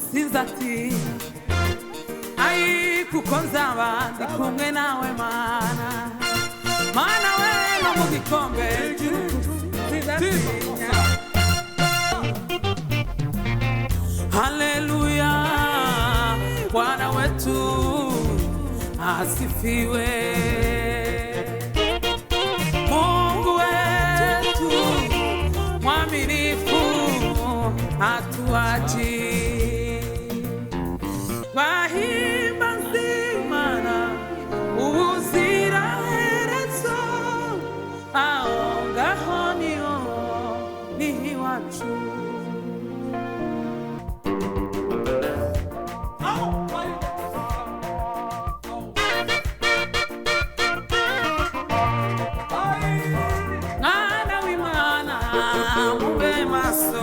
sinzati ai kukonza abandi kumwe nawe mana we no mu gikombe sinzatinya. Haleluya, Bwana wetu asifiwe. Mungu wetu mwaminifu hatuachi. Bahimbaza Imana ubuziraherezo, aho ngaho niho iwacu. Mwana w'Imana mube maso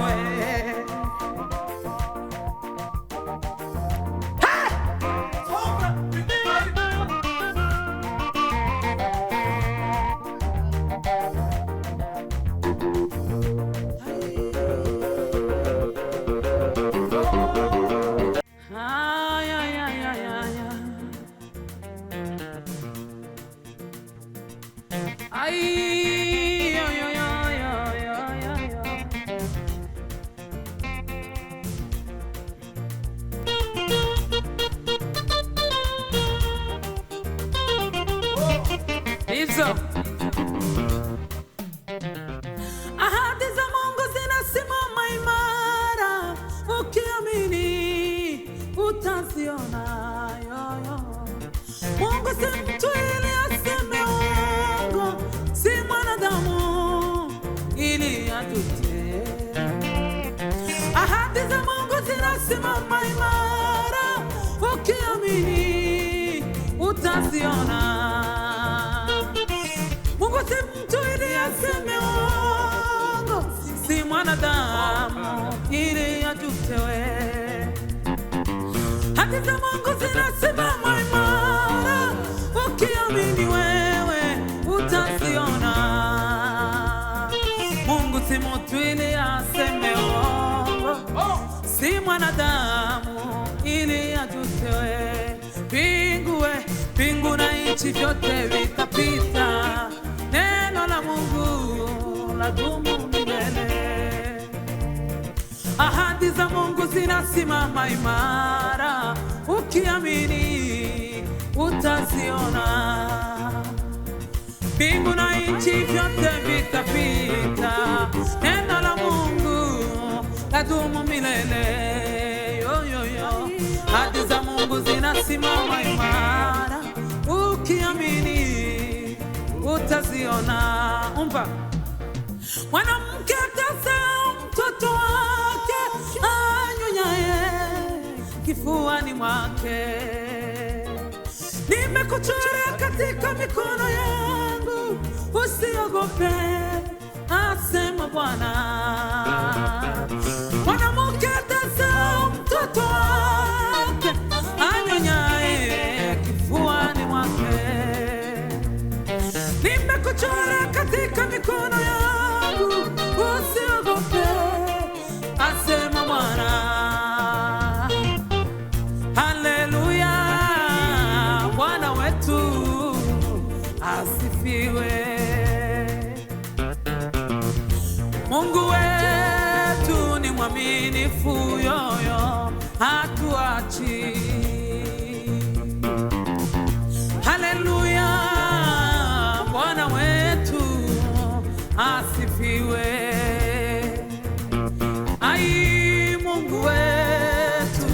ahadi za Mungu zinasimama imara, ukiamini utaziona. Mungu si mtu ili aseme uongo, si mwanadamu ili ajute. Ahadi za Mungu zinasimama imara, ukiamini utaziona. Mungu si mtu ili aseme uongo, si mwanadamu ili ajutewe. Ahadi za Mungu zinasimama imara, ukiamini wewe utaziona. Mungu si mtu ili aseme uongo, si mwanadamu ili ajutewe. Mbingu na nchi vyote vitapita, neno la Mungu ladumu milele. Ahadi za Mungu zinasimama imara, ukiamini utaziona. Mbingu na nchi vyote vitapita, neno la Mungu ladumu milele. Ahadi za Mungu zinasimama imara, ukiamini utaziona. Umba, mwanamke atazaa mtoto wake anyonyaye kifuani mwake. Nimekuchora katika mikono yangu, usiogope, asema Bwana. Mwanamke atazaa mtoto wake anyonyaye kifuani mwake. Nimekuchora katika mikono yangu, usiogope, asema Bwana. Haleluya, Bwana wetu asifiwe. Mungu wetu ni mwaminifu, yoyo hatuachi. Haleluya, Bwana wetu asifiwe. Ai, Mungu wetu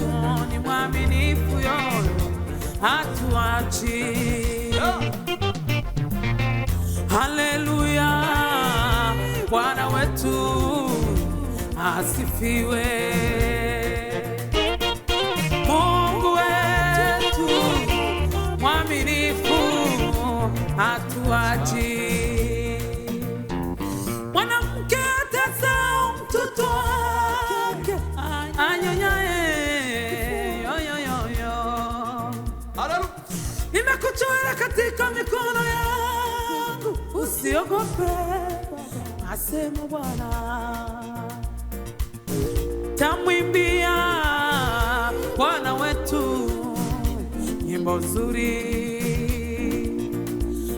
ni mwaminifu, yoyo hatuachi. Haleluya, Bwana wetu asifiwe. Mungu wetu mwaminifu hatuachi. Mwanamke atazaa mtoto wake anyonyaye, nimekuchora katika mikono yangu, usiogope, asema Bwana. Tamwimbia uko zuri.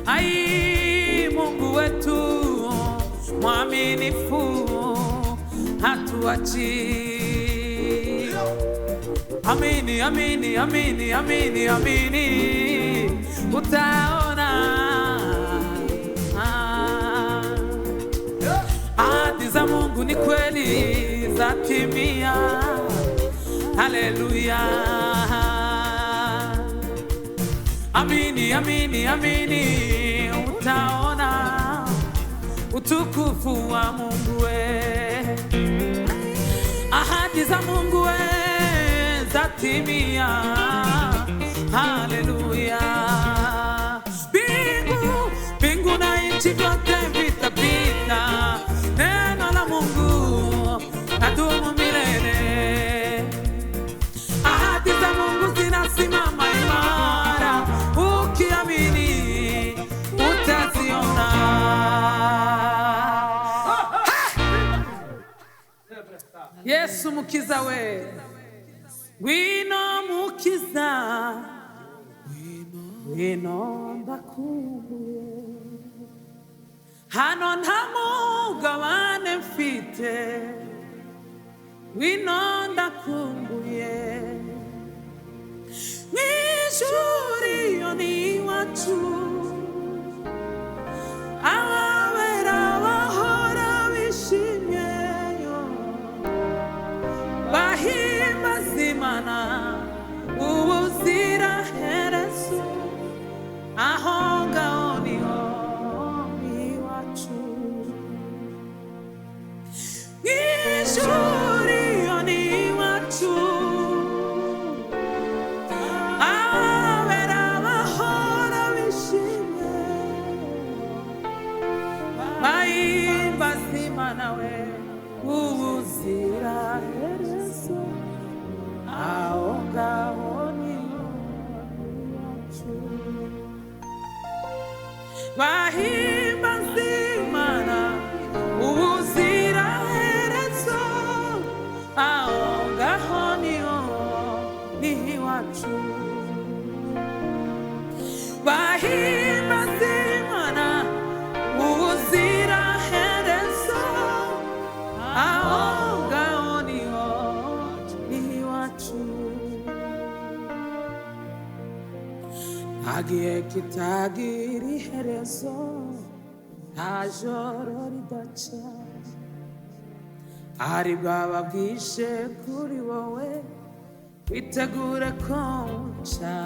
Ai, Mungu wetu mwaminifu, hatuachi. Amini, amini, amini, amini, amini, utaona. Ahadi za Mungu ni kweli zatimia. Haleluya. Amini, amini, amini, utaona utukufu wa Mungu we. Ahadi za Mungu we zatimia. Haleluya. Mbingu na nchi vyote vitapita, neno la Mungu ladumu milele. Ahadi za Mungu zinasimama imara, ukiamini utaziona. Yesu mukiza we, ngwino mukiza, ngwino ndakumbuye. Hano nta mugabane mfite, ngwino ndakumbuye. Mw'ijuru iyo ni iwacu, ababera bahora bishimyeyo, bahimbaza Imana ubuziraherezo. Aho ngaho niho iwacu. Mw'ijuru iyo ni iwacu, abera bahora bishimye, bahimbaza Imana we ubuziraherezo. Aho ngaho niho iwacu. Bahimbaza Imana ubuziraherezo. Aho ngaho niho iwacu. Bahimbaza Imana ubuziraherezo. Aho ngaho niho iwacu. Nta gihe kitagira iherezo, nta joro ridaca. Hari bwaba bwije kuri wowe, witegure ko buca.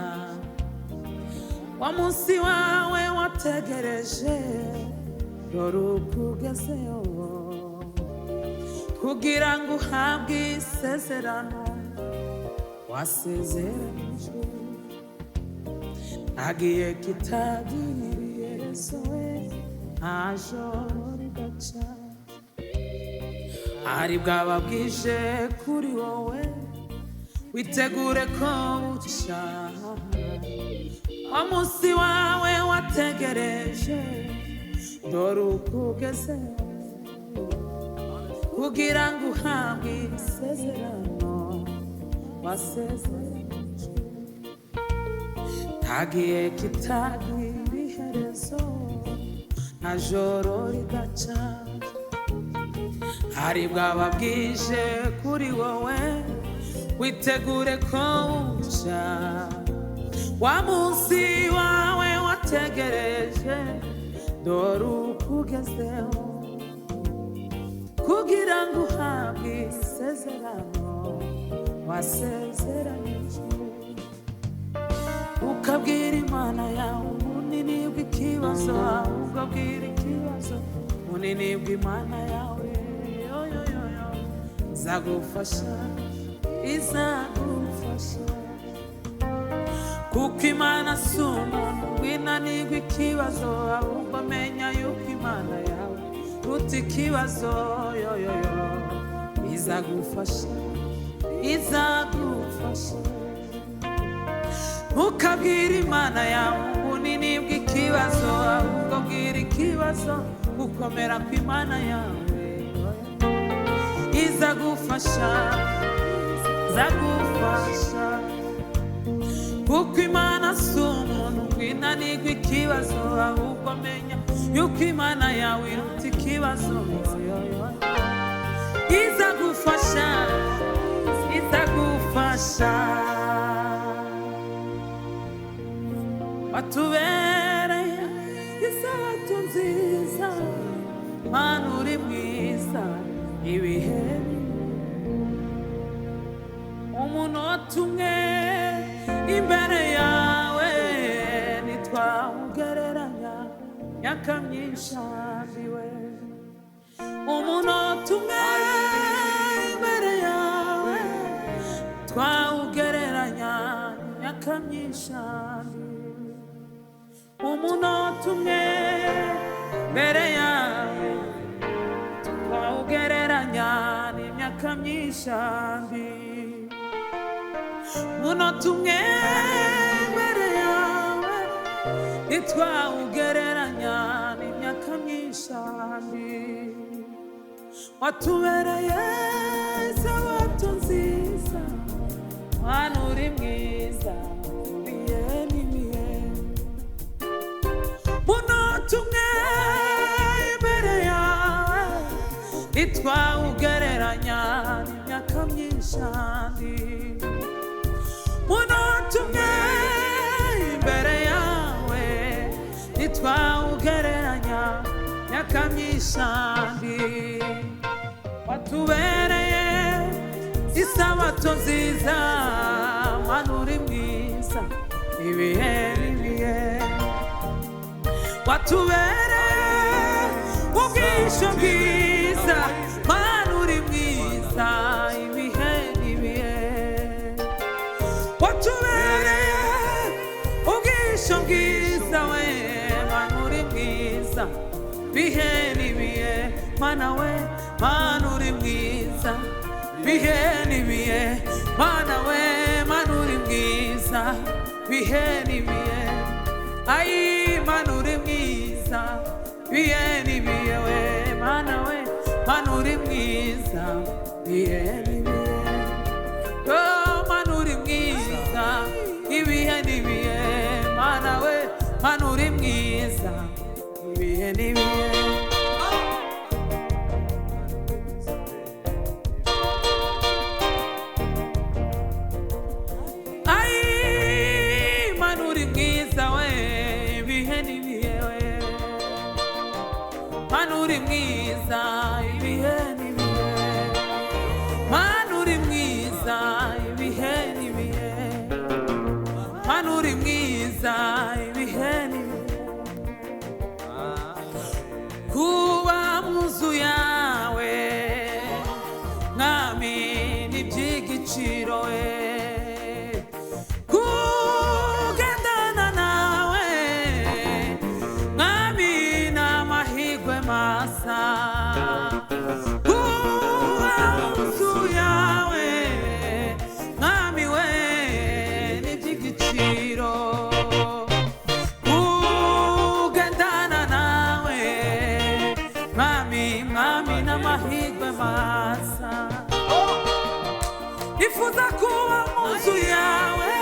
Wa munsi wawe wategereje, dore ukugezeho, kugira ngo uhabwe isezerano wasezeranijwe. Nta gihe kitagira iherezo, nta joro ridaca. Hari bwaba bwije kuri wowe, witegure ko buca. Wa munsi wawe wategereje, dore ukugezeho, kugira ngo uhabwe isezerano wasezeranijwe. Nta gihe kitagira iherezo, nta joro ridaca. Hari bwaba bwije kuri wowe, witegure ko buca. Wa munsi wawe wategereje, dore ukugezeho, kugira ngo uhabwe isezerano wasezeranijwe. Ukabwira Imana yawe ubunini bw'ikibazo, ukabwira ikibazo ubunini bw'Imana yawe. Izagufasha, izagufasha. Kuko Imana si umuntu winanirwa ikibazo, ahubwo amenya yuko Imana yawe ruta ikibazo. Izagufasha, izagufasha. Ukabwira Imana yawe ubunini bw'ikibazo, ahubwo bwira ikibazo gukomera kw'Imana yawe. Izagufasha, izagufasha. Kuko Imana si ikibazo ahubwo menya yuko Imana yawe iruta ikibazo izagufasha watubereye isabato nziza Mana uri mwiza ibihe umunota umwe imbere yawe ntitwawugereranya myaka myinshi ambiwe umunota umwe imbere yawe twawugereranya myaka myinshi ambiwe umunota umwe imbere yawe twawugereranya n'imyaka myinshi ambiwe umunota umwe imbere yawe ntitwawugereranya n'imyaka myinshi ambiwe watubereye isabato nziza Mana uri mwiza ibihe n'ibihe umunota umwe imbere yawe ntitwawugereranya n'imyaka myinshi ambiwe umunota umwe imbere yawe ntitwawugereranya myaka myinshi ambiwe watubereye isabato nziza Mana uri mwiza ibihe n'ibihe watubereye ubwisho bwiza Mana uri mwiza ibihe n'ibihe watubereye ubwisho bwiza we Mana uri mwiza ibihe n'ibihe Mana we Mana uri mwiza ibihe n'ibihe Mana we Mana uri mwiza ibihe n'ibihe ayi Mana uri mwiza ibihe n'ibihe we Mana we Mana uri mwiza ibihe n'ibihe oh Mana uri mwiza ibihe n'ibihe Mana we Mana uri mwiza ibihe n'ibihe Mana uri mwiza ibihe n'ibihe Mana uri mwiza ibihe n'ibihe Mana uri mwiza ibihe n'ibihe kuba mu nzu yawe Mwami ni iby'igiciro we kugendana nawe Mwami n'amahirwe masa kuba mu nzu yawe Mwami we ni iby'igiciro kugendana nawe Mwami n'amahirwe masa nifuza kuba mu nzu yawe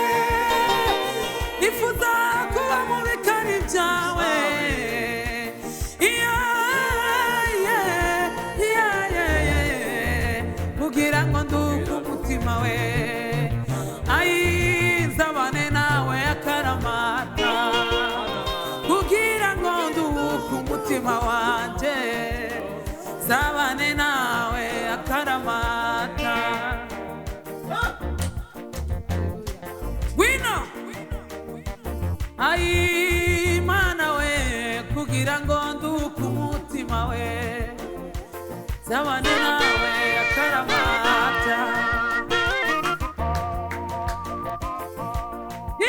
nifuza kuba mu bikari byawe kugira ngo nduke umutima we ayi nzabane nawe akaramata kugira ngo nduke umutima wanje nzabane nawe akaramata wino ayi Mana we kugira ngo nduke umutima we nzabane nawe akaramata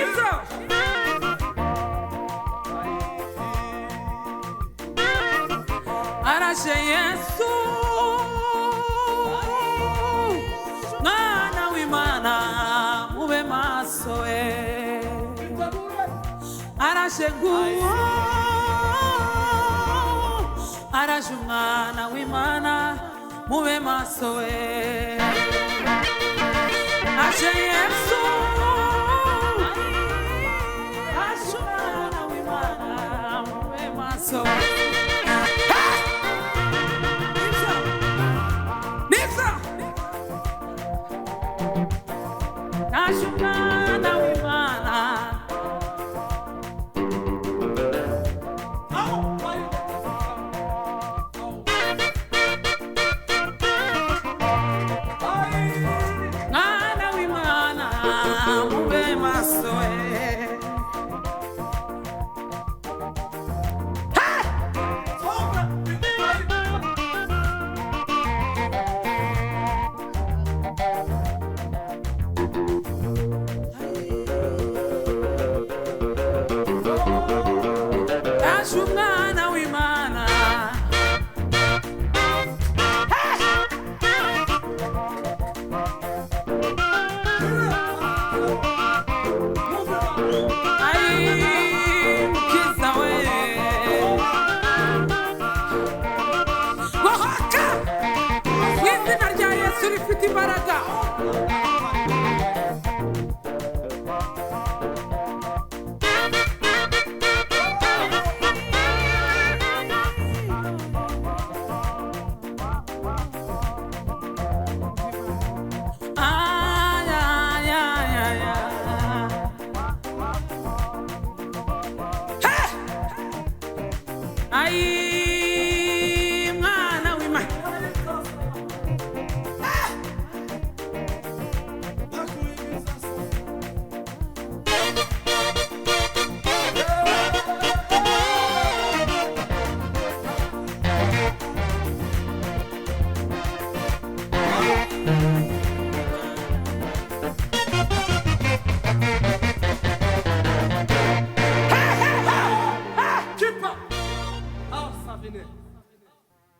Izo arashe Yesu Mwana w'Imana mube maso we arashe nguwo arashe Umwana w'Imana mube maso we arashe Yesu arashe Umwana w'Imana yaje umwana w'Imana mwana w'Imana mube maso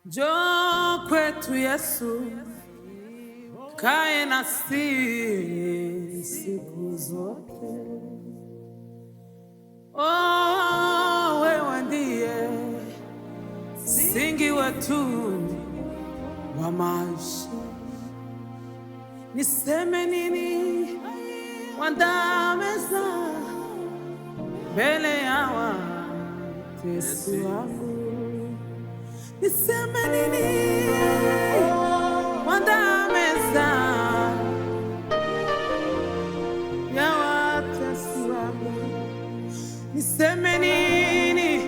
Njoo kwetu Yesu, kae nasi siku zote. Oh, wewe ndiye msingi wetu wa maisha. Niseme nini wandameza mbele ya watesi wangu? Niseme nini wandameza ya watesi wangu? Niseme nini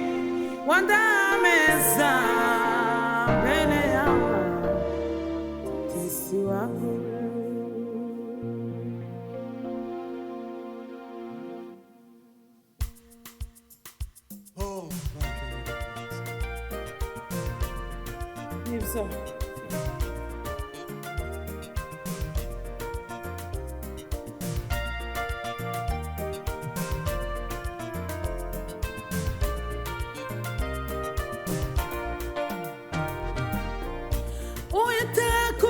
wandameza mbele ya watesi wangu? So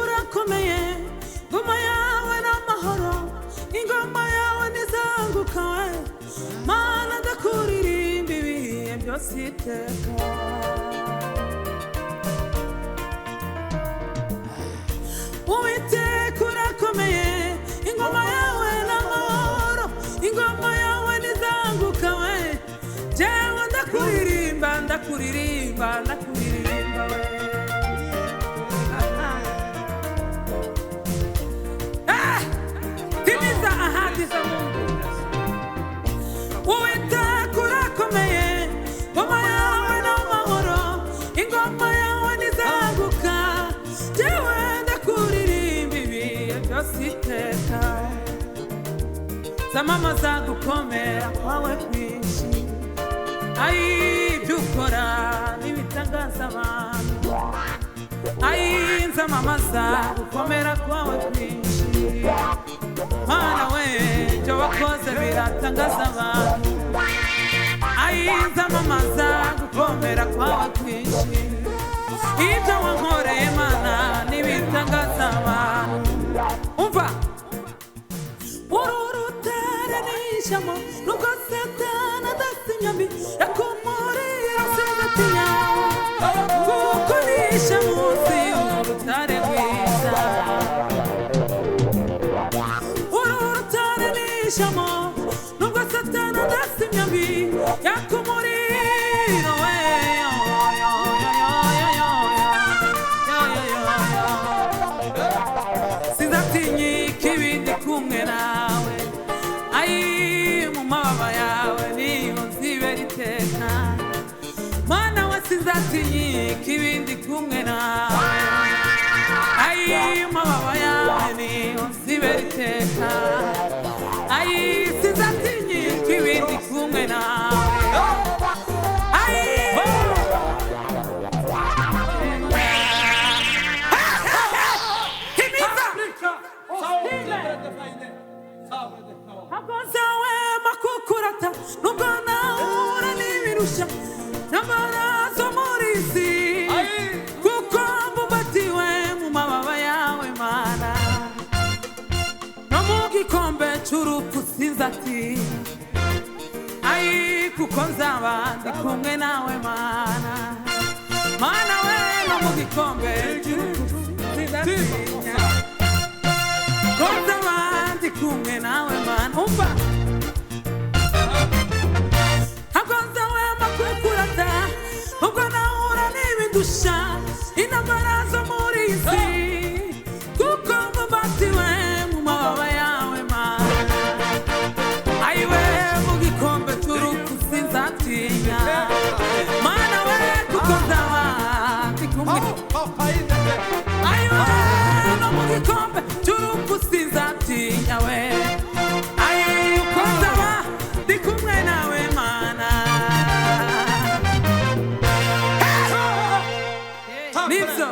urakomeye, ngoma yawe n'amahoro, ingoma yawe nizanguka we, Mana ndakuririmba ibihe byose iteka. Urakomeye, ingoma yawe n'amahoro, ingoma yawe nizanguka we, jewe ndakuririmba ndakuririmba ndakuririmba we. Timiza ahadi za Mungu. Urakomeye, ngoma yawe n'amahoro, ingoma yawe nizanguka, jewe iteka. Zamama zagukomera kwawe kwinshi, ibyo ukora n'ibitangaza abantu. Zamama zagukomera kwawe kwinshi, Mana we ibyo wakoze biratangaza abantu. Zamama zagukomera kwawe kwinshi, ibyo wankoreye Mana n'ibitangaza abantu. Umva urutare n'ishyamba nubwo Satani adasinyambi yakumurira sinatinya kuko nishe munsi y'urutare rwiza. Urutare n'ishyamba nubwo Satani adasinyambi yakumurira we. Sinatinya ikibindi kumwe nawe, kumwe nawe ayi mababa yawe niho nsibera iteka ayi sinzatinyika ibindi kumwe nawe ayi Hakozawe makukurata nubwo nahura n'ibirusha n'amaraso muri isi kuko mbumbatiwe mu mababa yawe Mana no mu gikombe c'urupfu sinzatinya ayi kuko nzaba ndi kumwe nawe Mana Mana we no mu gikombe c'urupfu sinzatinya Kozabandi kumwe nawe Mana umva Hakozawe makukurata ubwo nahura n'ibindusha intambara zo muri isi kuko mbumbatiwe mu mababa yawe Mana ayiwe mu gikombe c'urupfu sinzatinya Mana we kuko nzaba ndi kumwe ayiwe no mu gikombe c'urupfu sinzatinya we ayi uko nzaba ndi kumwe nawe Mana nibyo